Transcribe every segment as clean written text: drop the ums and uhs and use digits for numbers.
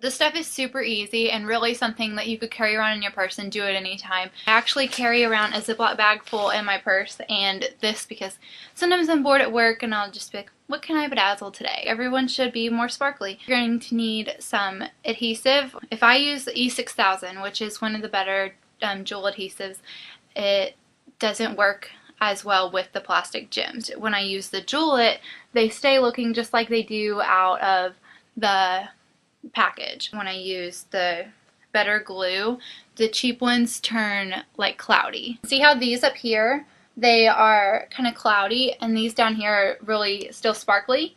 This stuff is super easy and really something that you could carry around in your purse and do it anytime. I actually carry around a Ziploc bag full in my purse, and this because sometimes I'm bored at work and I'll just be like, what can I bedazzle today? Everyone should be more sparkly. You're going to need some adhesive. If I use the E6000, which is one of the better jewel adhesives, it doesn't work as well with the plastic gems. When I use the Jewel-It, they stay looking just like they do out of the package. When I use the better glue, the cheap ones turn like cloudy. See how these up here, they are kind of cloudy, and these down here are really still sparkly?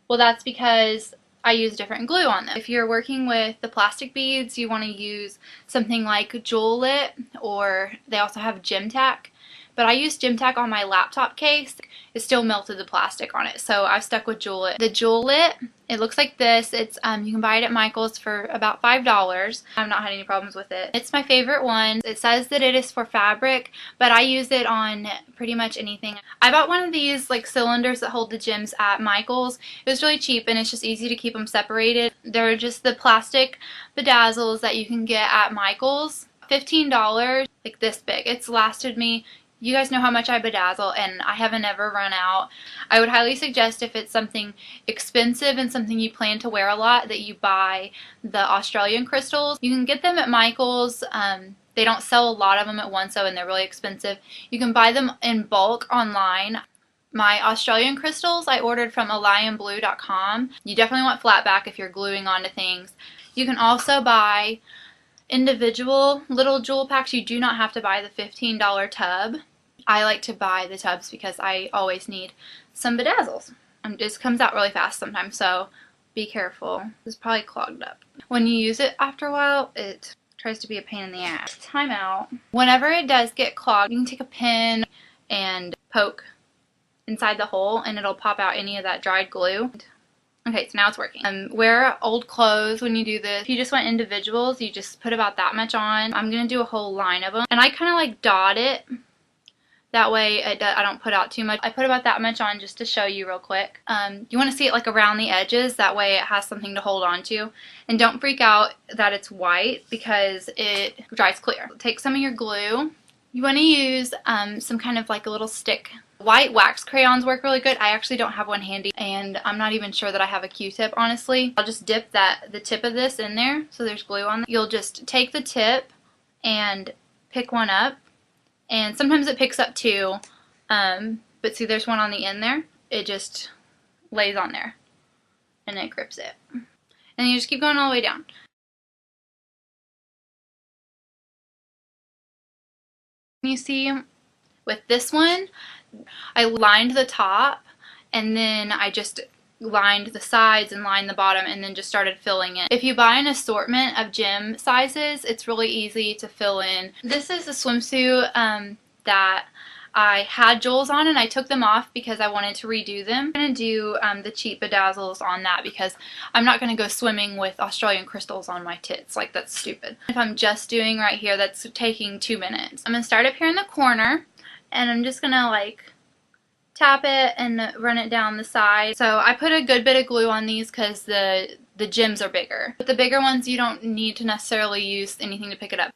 Well, that's because I use different glue on them. If you're working with the plastic beads, you want to use something like Jewel-It, or they also have Gem Tack. But I use Gem Tack on my laptop case. It still melted the plastic on it, so I've stuck with Jewel-It. The Jewel-It, it looks like this. It's you can buy it at Michael's for about $5. I've not had any problems with it. It's my favorite one. It says that it is for fabric, but I use it on pretty much anything. I bought one of these like cylinders that hold the gems at Michael's. It was really cheap, and it's just easy to keep them separated. They're just the plastic bedazzles that you can get at Michael's. $15, like this big. It's lasted me. You guys know how much I bedazzle, and I haven't ever run out. I would highly suggest, if it's something expensive and something you plan to wear a lot, that you buy the Australian crystals. You can get them at Michael's. They don't sell a lot of them at once, though, and they're really expensive. You can buy them in bulk online. My Australian crystals I ordered from alionblue.com. You definitely want flat back if you're gluing onto things. You can also buy individual little jewel packs. You do not have to buy the $15 tub. I like to buy the tubs because I always need some bedazzles. It just comes out really fast sometimes, so be careful. It's probably clogged up. When you use it after a while, it tries to be a pain in the ass. Time out. Whenever it does get clogged, you can take a pin and poke inside the hole, and it'll pop out any of that dried glue. Okay, so now it's working. Wear old clothes when you do this. If you just want individuals, you just put about that much on. I'm going to do a whole line of them. And I kind of like dot it. That way I don't put out too much. I put about that much on just to show you real quick. You want to see it like around the edges. That way it has something to hold on to. And don't freak out that it's white because it dries clear. Take some of your glue. You want to use some kind of like a little stick. White wax crayons work really good. I actually don't have one handy, and I'm not even sure that I have a Q-tip, honestly. I'll just dip the tip of this in there so there's glue on there. You'll just take the tip and pick one up, and sometimes it picks up two, but see there's one on the end there. It just lays on there and it grips it. And you just keep going all the way down. You see with this one, I lined the top, and then I just lined the sides and lined the bottom, and then just started filling it. If you buy an assortment of gem sizes, it's really easy to fill in. This is a swimsuit that I had jewels on, and I took them off because I wanted to redo them. I'm going to do the cheap bedazzles on that because I'm not going to go swimming with Australian crystals on my tits. Like, that's stupid. If I'm just doing right here, that's taking 2 minutes. I'm going to start up here in the corner, and I'm just going to like tap it and run it down the side. So I put a good bit of glue on these because the gems are bigger. But the bigger ones, you don't need to necessarily use anything to pick it up.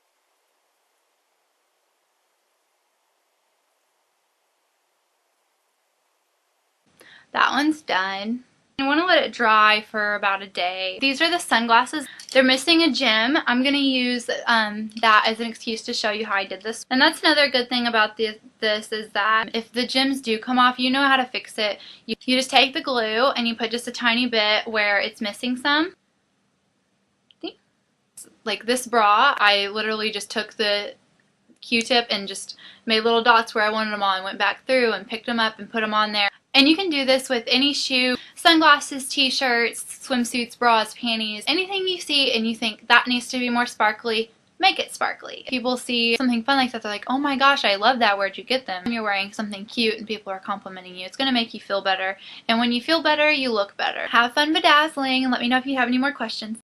That one's done. I want to let it dry for about a day. These are the sunglasses. They're missing a gem. I'm going to use that as an excuse to show you how I did this. And that's another good thing about this is that if the gems do come off, you know how to fix it. You just take the glue and you put just a tiny bit where it's missing some. See? Like this bra, I literally just took the Q-tip and just made little dots where I wanted them on, went back through and picked them up and put them on there. And you can do this with any shoe, sunglasses, t-shirts, swimsuits, bras, panties, anything you see and you think that needs to be more sparkly, make it sparkly. People see something fun like that, they're like, oh my gosh, I love that, where'd you get them? You're wearing something cute and people are complimenting you. It's going to make you feel better. And when you feel better, you look better. Have fun bedazzling, and let me know if you have any more questions.